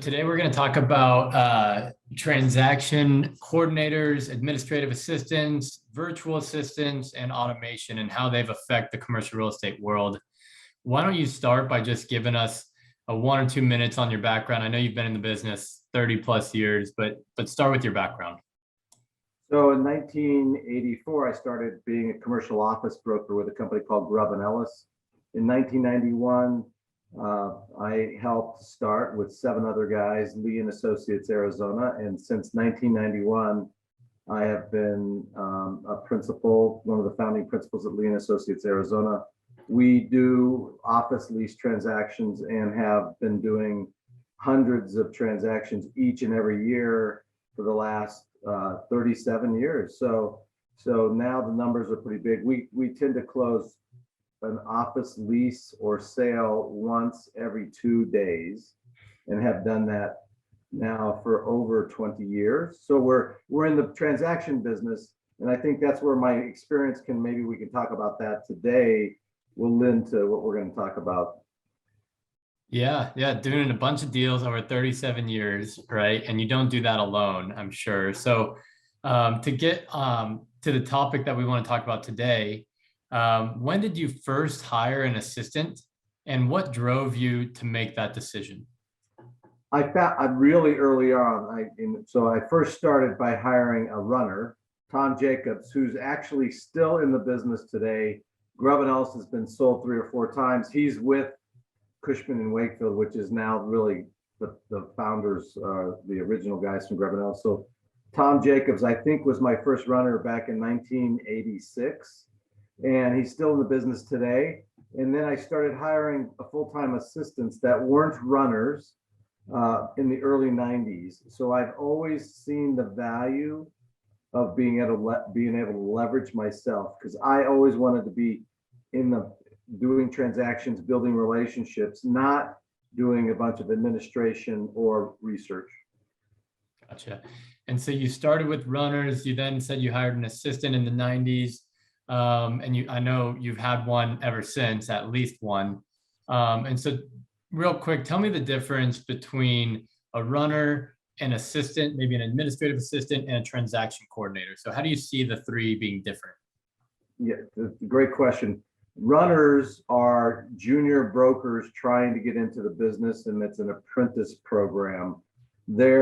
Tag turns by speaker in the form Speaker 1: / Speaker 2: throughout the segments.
Speaker 1: Today we're going to talk about transaction coordinators, administrative assistants, virtual assistants, and automation and how they've affected the commercial real estate world. Why don't you start by just giving us a 1 or 2 minutes on your background? I know you've been in the business 30 plus years, but start with your background.
Speaker 2: So in 1984, I started being a commercial office broker with a company called Grubb & Ellis. In 1991, I helped start with 7 other guys, Lee & Associates, Arizona. And since 1991, I have been a principal, one of the founding principals at Lee & Associates, Arizona. We do office lease transactions and have been doing hundreds of transactions each and every year for the last 37 years. So now the numbers are pretty big. We tend to close an office lease or sale once every 2 days and have done that now for over 20 years. So we're in the transaction business, and I think that's where my experience we can talk about that today will lend to what we're going to talk about.
Speaker 1: Yeah, doing a bunch of deals over 37 years, right? And you don't do that alone, I'm sure. So to get to the topic that we want to talk about today, when did you first hire an assistant, and what drove you to make that decision?
Speaker 2: I found really early on. So I first started by hiring a runner, Tom Jacobs, who's actually still in the business today. Grubb & Ellis has been sold 3 or 4 times. He's with Cushman & Wakefield, which is now really the founders, the original guys from Grubb & Ellis. So Tom Jacobs, I think, was my first runner back in 1986, and he's still in the business today. And then I started hiring full-time assistants that weren't runners in the early 90s. So I've always seen the value of being able to leverage myself, because I always wanted to be doing transactions, building relationships, not doing a bunch of administration or research.
Speaker 1: Gotcha. And so you started with runners. You then said you hired an assistant in the 90s. And I know you've had one ever since, at least one. And so real quick, tell me the difference between a runner, an assistant, maybe an administrative assistant, and a transaction coordinator. So how do you see the 3 being different?
Speaker 2: Yeah, great question. Runners are junior brokers trying to get into the business, and it's an apprentice program. They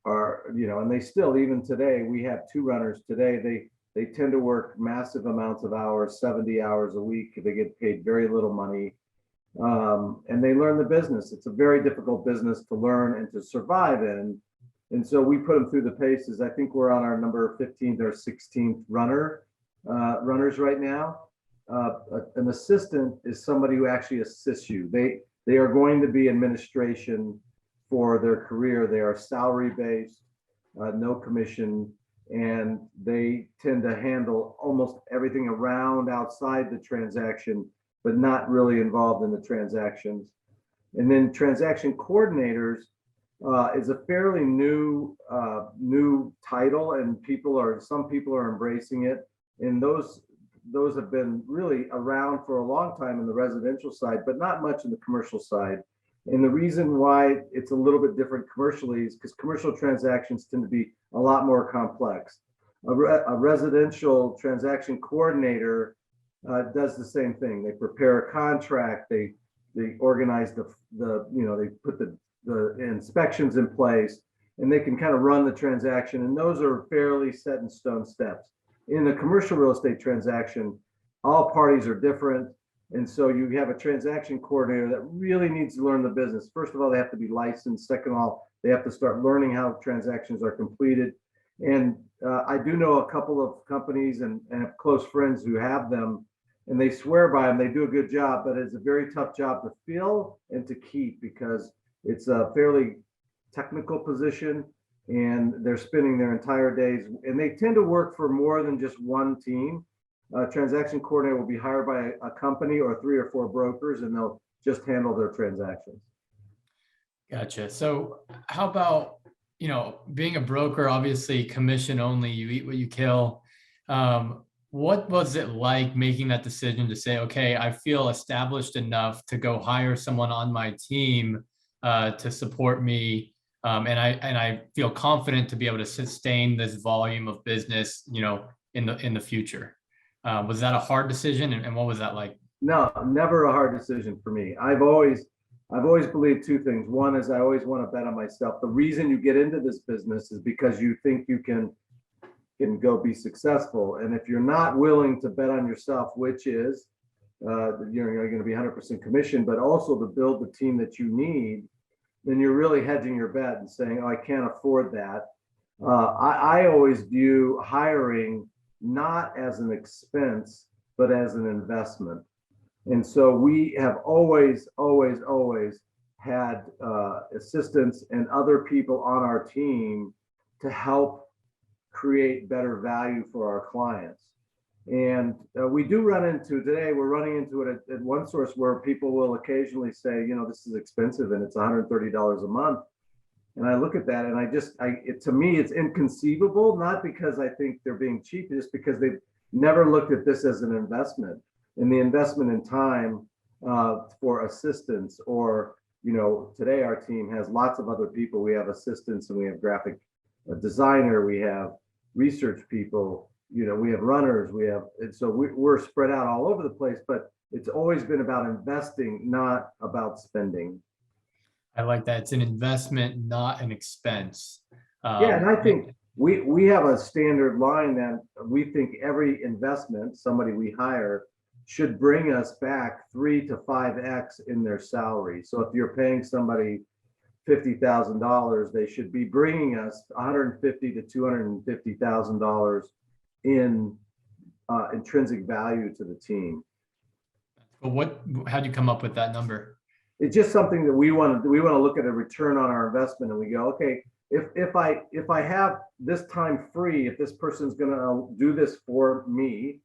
Speaker 2: are, and they still, even today, we have 2 runners today. They tend to work massive amounts of hours, 70 hours a week. They get paid very little money, and they learn the business. It's a very difficult business to learn and to survive in. And so we put them through the paces. I think we're on our number 15th or 16th runners right now. An assistant is somebody who actually assists you. They are going to be administration for their career. They are salary based, no commission, and they tend to handle almost everything around outside the transaction, but not really involved in the transactions. And then transaction coordinators is a fairly new title, and some people are embracing it. And those have been really around for a long time in the residential side, but not much in the commercial side. And the reason why it's a little bit different commercially is because commercial transactions tend to be a lot more complex. A residential transaction coordinator does the same thing. They prepare a contract, they organize they put the inspections in place, and they can kind of run the transaction. And those are fairly set in stone steps. In the commercial real estate transaction, all parties are different. And so you have a transaction coordinator that really needs to learn the business. First of all, they have to be licensed. Second of all, they have to start learning how transactions are completed. And I do know a couple of companies and have close friends who have them, and they swear by them. They do a good job, but it's a very tough job to fill and to keep, because it's a fairly technical position, and they're spending their entire days, and they tend to work for more than just one team. A transaction coordinator will be hired by a company or 3 or 4 brokers, and they'll just handle their transactions.
Speaker 1: Gotcha. So how about, being a broker, obviously commission only, you eat what you kill. What was it like making that decision to say, okay, I feel established enough to go hire someone on my team to support me. And I feel confident to be able to sustain this volume of business, in the future. Was that a hard decision, and what was that like?
Speaker 2: No, never a hard decision for me. I've always believed two things. One is I always want to bet on myself. The reason you get into this business is because you think you can go be successful. And if you're not willing to bet on yourself, which is you're going to be 100% commission, but also to build the team that you need, then you're really hedging your bet and saying, oh, I can't afford that. I always view hiring not as an expense, but as an investment. And so we have always had assistants and other people on our team to help create better value for our clients. And we do run into, today we're running into it at OneSource, where people will occasionally say, this is expensive and it's $130 a month. And I look at that and to me, it's inconceivable, not because I think they're being cheap, just because they've never looked at this as an investment. And the investment in time for assistance, or, today our team has lots of other people. We have assistants and we have graphic designer, we have research people, we have runners, and so we're spread out all over the place, but it's always been about investing, not about spending.
Speaker 1: I like that. It's an investment, not an expense.
Speaker 2: Yeah, and I think we have a standard line that we think every investment, somebody we hire, should bring us back 3 to 5x in their salary. So if you're paying somebody $50,000, they should be bringing us $150,000 to $250,000 in intrinsic value to the team.
Speaker 1: But how'd you come up with that number?
Speaker 2: It's just something that we want to look at a return on our investment, and we go, okay, if I have this time free, if this person's going to do this for me,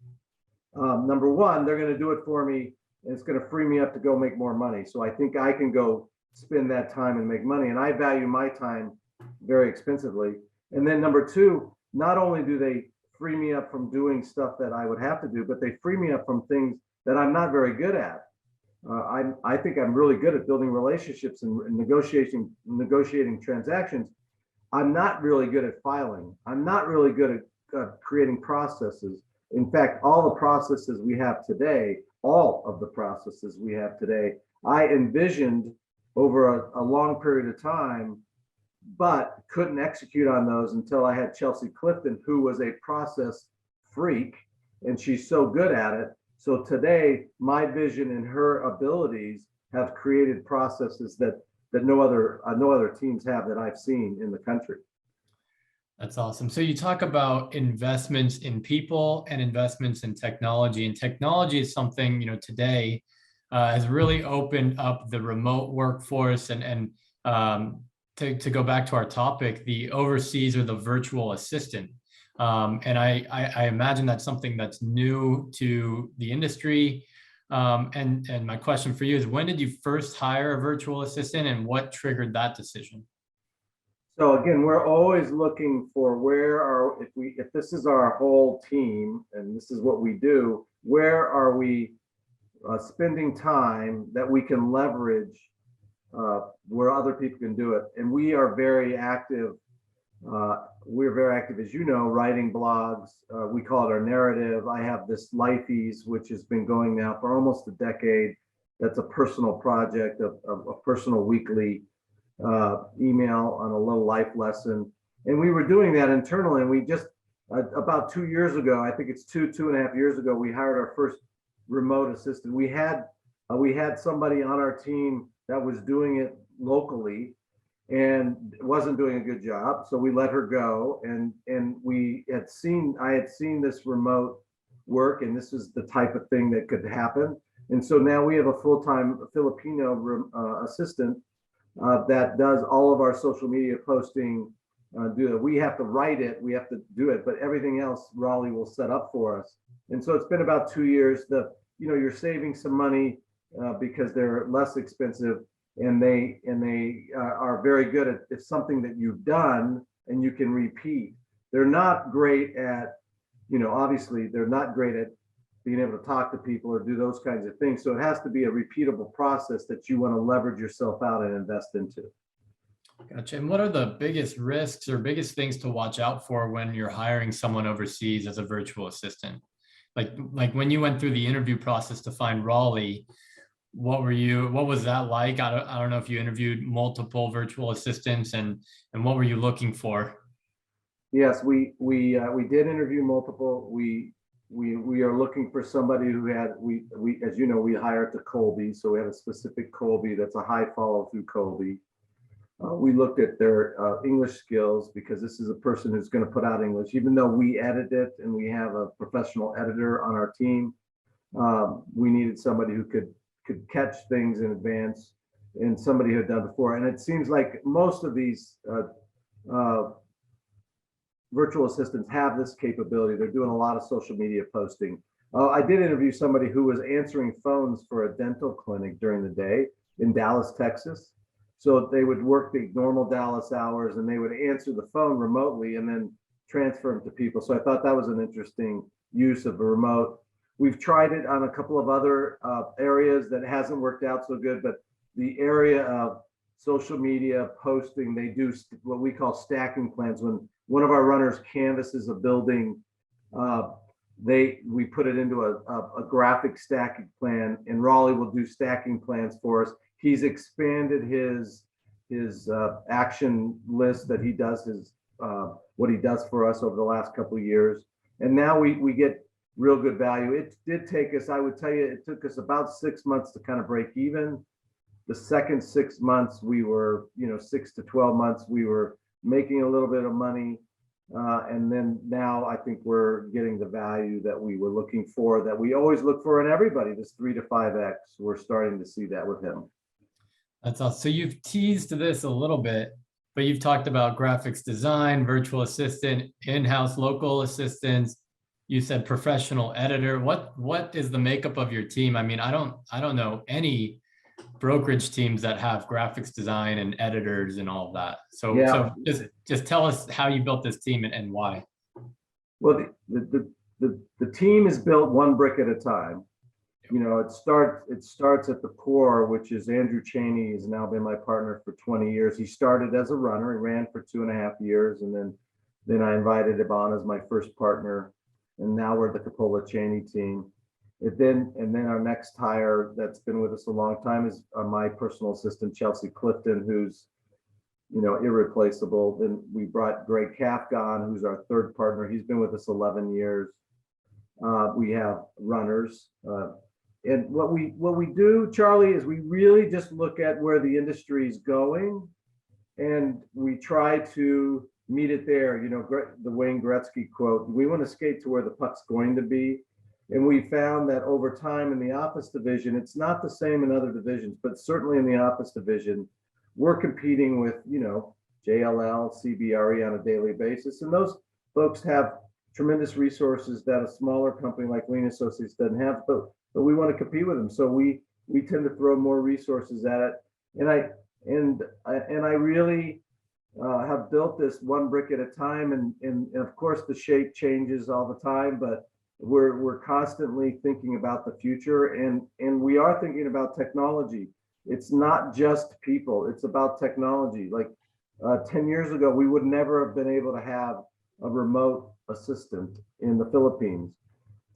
Speaker 2: number one, they're going to do it for me, and it's going to free me up to go make more money. So I think I can go spend that time and make money, and I value my time very expensively. And then number two, not only do they free me up from doing stuff that I would have to do, but they free me up from things that I'm not very good at. I think I'm really good at building relationships and negotiating transactions. I'm not really good at filing. I'm not really good at creating processes. In fact, all of the processes we have today, I envisioned over a long period of time, but couldn't execute on those until I had Chelsea Clifton, who was a process freak, and she's so good at it. So today, my vision and her abilities have created processes that no other teams have that I've seen in the country.
Speaker 1: That's awesome. So you talk about investments in people and investments in technology, and technology is something, today has really opened up the remote workforce, and to go back to our topic, the overseas or the virtual assistant. And I imagine that's something that's new to the industry. And my question for you is, when did you first hire a virtual assistant, and what triggered that decision?
Speaker 2: So again, we're always looking for if this is our whole team and this is what we do, where are we spending time that we can leverage where other people can do it. And we are very active. We're very active, as you know, writing blogs. We call it our narrative. I have this Lifeys, which has been going now for almost a decade. That's a personal project, a personal weekly email on a little life lesson. And we were doing that internally. And we just, about 2 years ago, I think it's 2.5 years ago, we hired our first remote assistant. We had somebody on our team that was doing it locally and wasn't doing a good job. So we let her go. And I had seen this remote work, and this is the type of thing that could happen. And so now we have a full-time Filipino assistant that does all of our social media posting. We have to write it, we have to do it, but everything else Raleigh will set up for us. And so it's been about 2 years. You're saving some money because they're less expensive, and they are very good at, it's something that you've done and you can repeat. They're not great at, obviously they're not great at being able to talk to people or do those kinds of things. So it has to be a repeatable process that you want to leverage yourself out and invest into.
Speaker 1: Gotcha. And what are the biggest risks or biggest things to watch out for when you're hiring someone overseas as a virtual assistant? Like when you went through the interview process to find Raleigh, what was that like? I don't know if you interviewed multiple virtual assistants, and what were you looking for?
Speaker 2: Yes, we did interview multiple. We are looking for somebody who had, as you know, we hired to Colby, so we have a specific Colby that's a high follow through Colby. We looked at their English skills, because this is a person who's going to put out English, even though we edit it and we have a professional editor on our team. We needed somebody who could catch things in advance, and somebody who had done before. And it seems like most of these virtual assistants have this capability. They're doing a lot of social media posting. I did interview somebody who was answering phones for a dental clinic during the day in Dallas, Texas. So they would work the normal Dallas hours, and they would answer the phone remotely and then transfer them to people. So I thought that was an interesting use of a remote. We've tried it on a couple of other areas that hasn't worked out so good, but the area of social media posting, they do what we call stacking plans. When one of our runners canvases a building, we put it into a graphic stacking plan, and Raleigh will do stacking plans for us. He's expanded his action list that he does, what he does for us over the last couple of years, and now we get real good value. It did take us, I would tell you, it took us about 6 months to kind of break even. The second 6 months, we were, 6 to 12 months, we were making a little bit of money. And then now I think we're getting the value that we were looking for, that we always look for in everybody, this 3 to 5x. We're starting to see that with him.
Speaker 1: That's awesome. So you've teased this a little bit, but you've talked about graphics design, virtual assistant, in-house local assistants. You said professional editor. What is the makeup of your team? I mean, I don't know any brokerage teams that have graphics design and editors and all of that. So,
Speaker 2: Yeah.
Speaker 1: so just tell us how you built this team and why.
Speaker 2: Well, the team is built one brick at a time. It starts at the core, which is Andrew Cheney has now been my partner for 20 years. He started as a runner. He ran for 2.5 years, and then I invited him on as my first partner, and now we're the Coppola Cheney team. And then our next hire that's been with us a long time is my personal assistant, Chelsea Clifton, who's irreplaceable. Then we brought Greg Kafka on, who's our third partner. He's been with us 11 years. We have runners. And what we do, Charlie, is we really just look at where the industry is going, and we try to meet it there. The Wayne Gretzky quote, we want to skate to where the puck's going to be. And we found that over time in the office division, it's not the same in other divisions, but certainly in the office division, we're competing with, JLL, CBRE on a daily basis. And those folks have tremendous resources that a smaller company like Lean Associates doesn't have, but we want to compete with them. So we tend to throw more resources at it. And I really have built this one brick at a time. And of course the shape changes all the time, but we're constantly thinking about the future, and we are thinking about technology. It's not just people, it's about technology. Like 10 years ago, we would never have been able to have a remote assistant in the Philippines.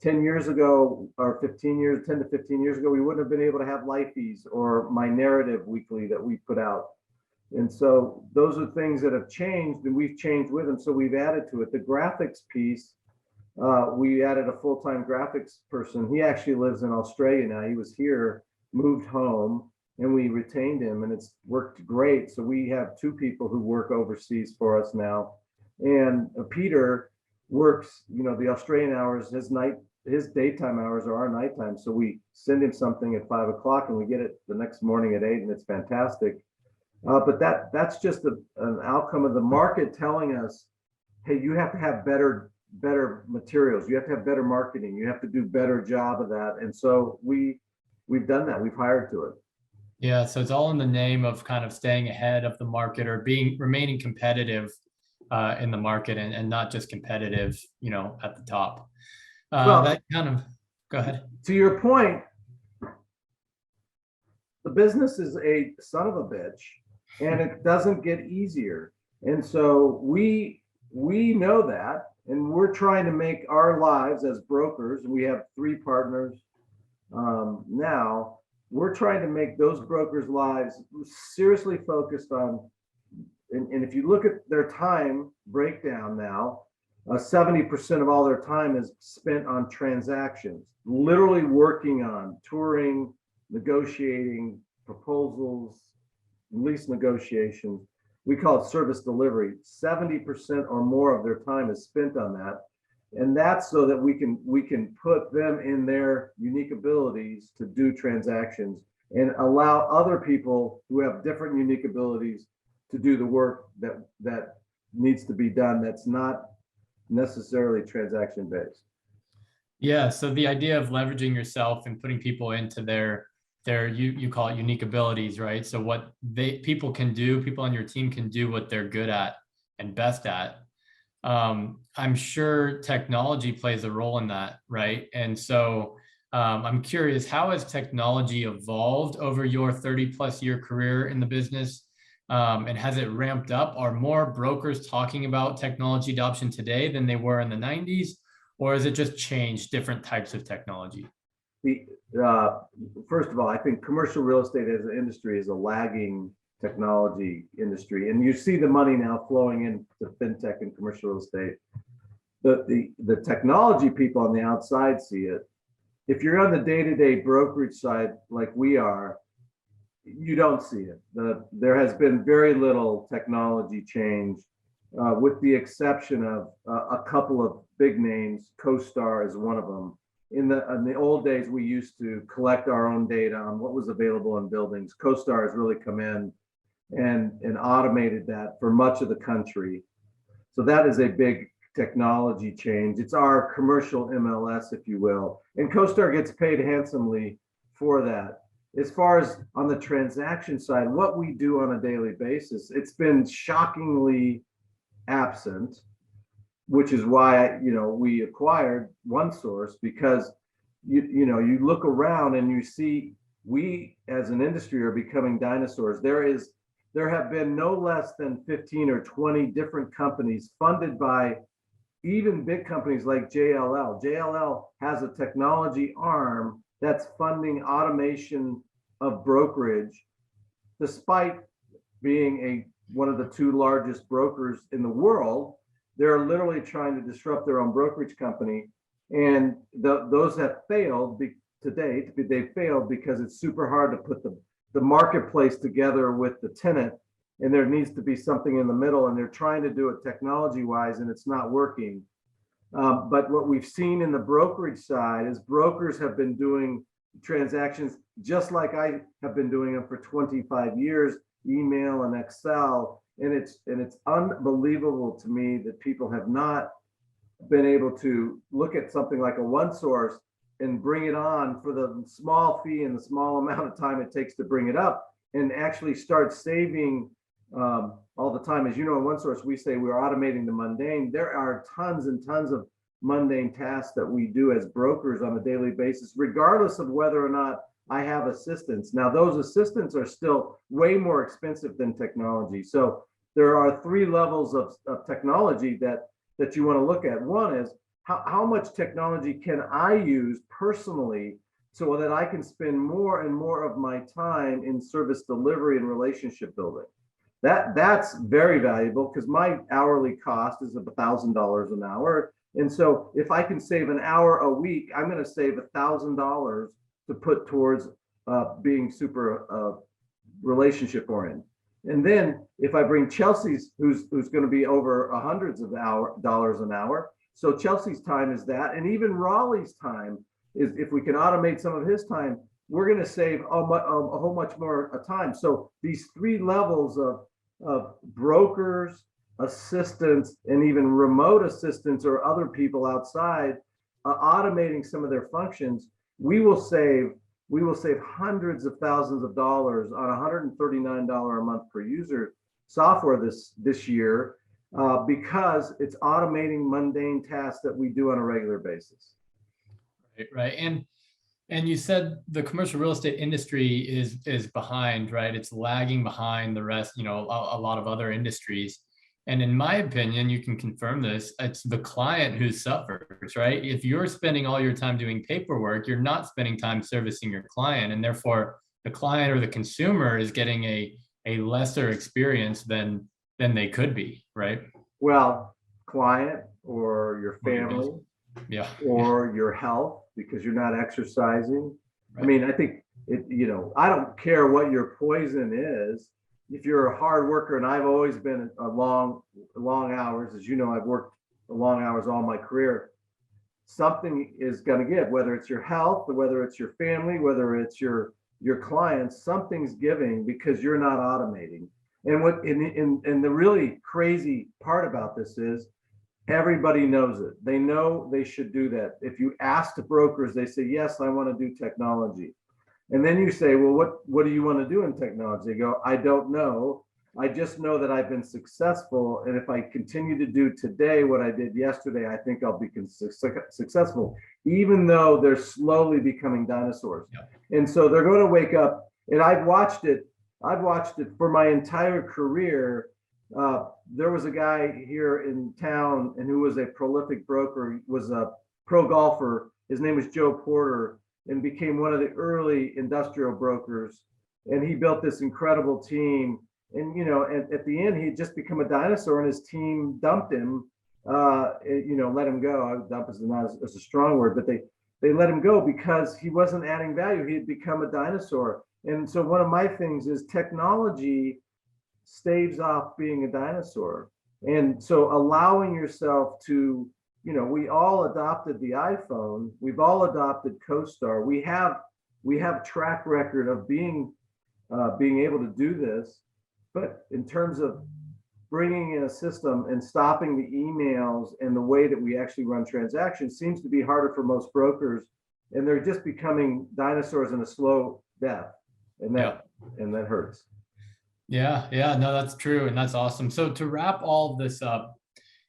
Speaker 2: 10 years ago, or 10 to 15 years ago, we wouldn't have been able to have Lifeys or My Narrative Weekly that we put out. And so those are things that have changed, and we've changed with them. So we've added to it. The graphics piece, we added a full-time graphics person. He actually lives in Australia now. He was here, moved home, and we retained him, and it's worked great. So we have 2 people who work overseas for us now. And Peter works, the Australian hours, his daytime hours are our nighttime. So we send him something at 5 o'clock, and we get it the next morning at 8, and it's fantastic. But that's just an outcome of the market telling us, hey, you have to have better materials, you have to have better marketing, you have to do better job of that. And so we've done that. We've hired to it.
Speaker 1: Yeah, so it's all in the name of kind of staying ahead of the market, or remaining competitive in the market, and not just competitive, at the top.
Speaker 2: Well,
Speaker 1: that kind of Go ahead.
Speaker 2: To your point, the business is a son of a bitch, and it doesn't get easier. And so we know that, and we're trying to make our lives as brokers. We have 3 partners now. We're trying to make those brokers' lives seriously focused on. And if you look at their time breakdown now, 70% of all their time is spent on transactions, literally working on touring, negotiating proposals, lease negotiations. We call it service delivery. 70% or more of their time is spent on that. And that's so that we can put them in their unique abilities to do transactions and allow other people who have different unique abilities to do the work that needs to be done that's not necessarily transaction based.
Speaker 1: Yeah, so the idea of leveraging yourself and putting people into their you call it unique abilities, right? So what people on your team can do what they're good at and best at. I'm sure technology plays a role in that, right? And so I'm curious, how has technology evolved over your 30+ year career in the business? And has it ramped up? Are more brokers talking about technology adoption today than they were in the 90s? Or has it just changed different types of technology?
Speaker 2: First of all, I think commercial real estate as an industry is a lagging technology industry, and you see the money now flowing into fintech and commercial real estate. The technology people on the outside see it. If you're on the day-to-day brokerage side like we are, you don't see it. There has been very little technology change, with the exception of a couple of big names. CoStar is one of them. In the old days, we used to collect our own data on what was available in buildings. CoStar has really come in and automated that for much of the country. So that is a big technology change. It's our commercial MLS, if you will. And CoStar gets paid handsomely for that. As far as on the transaction side, what we do on a daily basis, it's been shockingly absent, which is why we acquired OneSource, because you look around and you see we as an industry are becoming dinosaurs. There have been no less than 15 or 20 different companies funded by even big companies like JLL. JLL has a technology arm that's funding automation of brokerage, despite being one of the 2 largest brokers in the world. They're literally trying to disrupt their own brokerage company, and those have failed to date. They failed because it's super hard to put the marketplace together with the tenant, and there needs to be something in the middle, and they're trying to do it technology wise, and it's not working. But what we've seen in the brokerage side is brokers have been doing transactions just like I have been doing them for 25 years, email and Excel. And it's unbelievable to me that people have not been able to look at something like a OneSource and bring it on for the small fee and the small amount of time it takes to bring it up, and actually start saving all the time. As you know, in OneSource, we say we're automating the mundane. There are tons and tons of mundane tasks that we do as brokers on a daily basis, regardless of whether or not I have assistants. Now, those assistants are still way more expensive than technology. So there are 3 levels of technology that you want to look at. One is how much technology can I use personally so that I can spend more and more of my time in service delivery and relationship building. That's very valuable, because my hourly cost is $1,000 an hour. And so if I can save an hour a week, I'm going to save $1,000 to put towards being super relationship oriented. And then if I bring Chelsea's, who's going to be over hundreds of dollars an hour. So Chelsea's time is that, and even Raleigh's time is, if we can automate some of his time, we're going to save a whole much more time. So these 3 levels of brokers, assistants, and even remote assistants or other people outside automating some of their functions, we will save hundreds of thousands of dollars on $139 a month per user software this year, because it's automating mundane tasks that we do on a regular basis.
Speaker 1: Right. And you said the commercial real estate industry is behind, right? It's lagging behind the rest, a lot of other industries. And in my opinion, you can confirm this, it's the client who suffers, right? If you're spending all your time doing paperwork, you're not spending time servicing your client. And therefore, the client or the consumer is getting a lesser experience than they could be, right?
Speaker 2: Well, client or your
Speaker 1: Or your
Speaker 2: family
Speaker 1: business. Yeah.
Speaker 2: or your health because you're not exercising. I
Speaker 1: Right.
Speaker 2: mean, I think I don't care what your poison is. If you're a hard worker, and I've always been a long hours, as you know, I've worked long hours all my career. Something is going to give, whether it's your health, whether it's your family, whether it's your clients, something's giving because you're not automating. And the really crazy part about this is everybody knows it. They know they should do that. If you ask the brokers, they say, yes, I want to do technology. And then you say, well, what do you want to do in technology? They go, I don't know. I just know that I've been successful. And if I continue to do today what I did yesterday, I think I'll be successful, even though they're slowly becoming dinosaurs.
Speaker 1: Yeah.
Speaker 2: And so they're going to wake up. And I've watched it for my entire career. There was a guy here in town and who was a prolific broker, was a pro golfer. His name was Joe Porter, and became one of the early industrial brokers. And he built this incredible team. And, at the end, he had just become a dinosaur and his team dumped him, let him go. Dump is not as a strong word, but they let him go because he wasn't adding value. He had become a dinosaur. And so one of my things is technology staves off being a dinosaur. And so allowing yourself to, we all adopted the iPhone. We've all adopted CoStar. We have track record of being able to do this. But in terms of bringing in a system and stopping the emails and the way that we actually run transactions seems to be harder for most brokers. And they're just becoming dinosaurs in a slow death. And that hurts.
Speaker 1: Yeah, no, that's true. And that's awesome. So to wrap all of this up,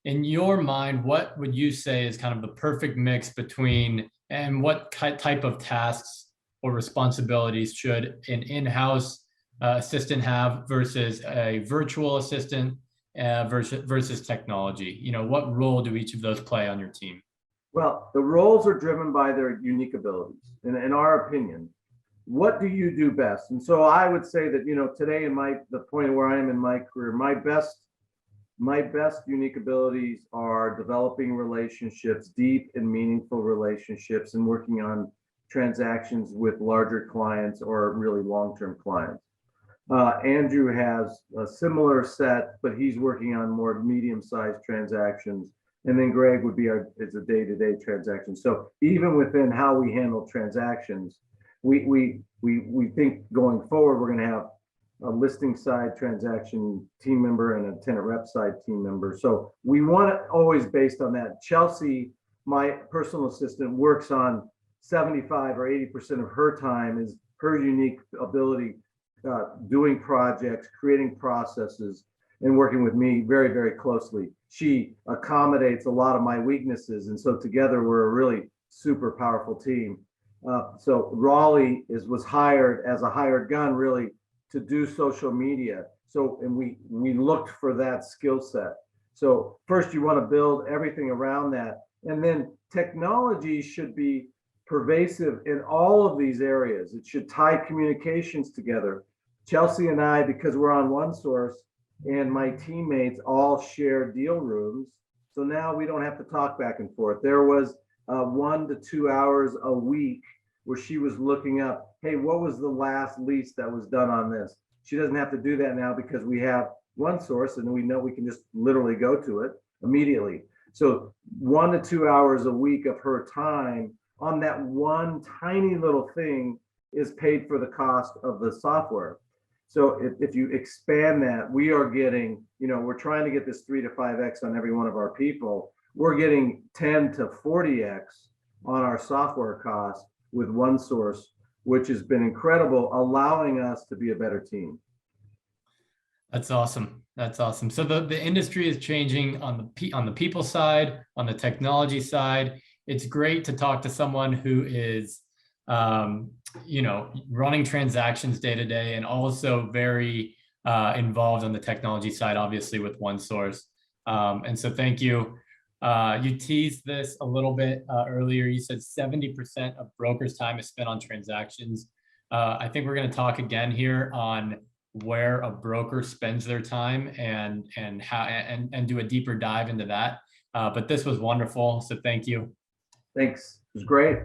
Speaker 1: in your mind, what would you say is kind of the perfect mix between, and what type of tasks or responsibilities should an in-house assistant have versus a virtual assistant versus technology? What role do each of those play on your team?
Speaker 2: Well, the roles are driven by their unique abilities. In our opinion, what do you do best? And so I would say that, today the point where I am in my career, my best unique abilities are developing relationships, deep and meaningful relationships, and working on transactions with larger clients or really long-term clients. Andrew has a similar set, but he's working on more medium-sized transactions. And then Greg would be it's a day-to-day transaction. So even within how we handle transactions, we think going forward, we're going to have a listing side transaction team member and a tenant rep side team member. So we want it always based on that. Chelsea, my personal assistant, works on 75 or 80% of her time is her unique ability doing projects, creating processes, and working with me very, very closely. She accommodates a lot of my weaknesses. And so together we're a really super powerful team. So Raleigh was hired as a hired gun really to do social media. So, and we looked for that skill set. So first you want to build everything around that. And then technology should be pervasive in all of these areas. It should tie communications together. Chelsea and I, because we're on OneSource, and my teammates all share deal rooms. So now we don't have to talk back and forth. There was 1 to 2 hours a week where she was looking up, hey, what was the last lease that was done on this? She doesn't have to do that now because we have OneSource and we know we can just literally go to it immediately. So 1 to 2 hours a week of her time on that one tiny little thing is paid for the cost of the software. So if you expand that, we are getting, we're trying to get this 3 to 5x on every one of our people. We're getting 10 to 40x on our software costs with OneSource, which has been incredible, allowing us to be a better team.
Speaker 1: That's awesome. That's awesome. So the industry is changing on the people side, on the technology side, it's great to talk to someone who is, running transactions day to day and also very involved on the technology side, obviously with OneSource. And so thank you. You teased this a little bit earlier. You said 70% of brokers' time is spent on transactions. I think we're going to talk again here on where a broker spends their time and how and do a deeper dive into that. But this was wonderful, so thank you.
Speaker 2: Thanks. It was great.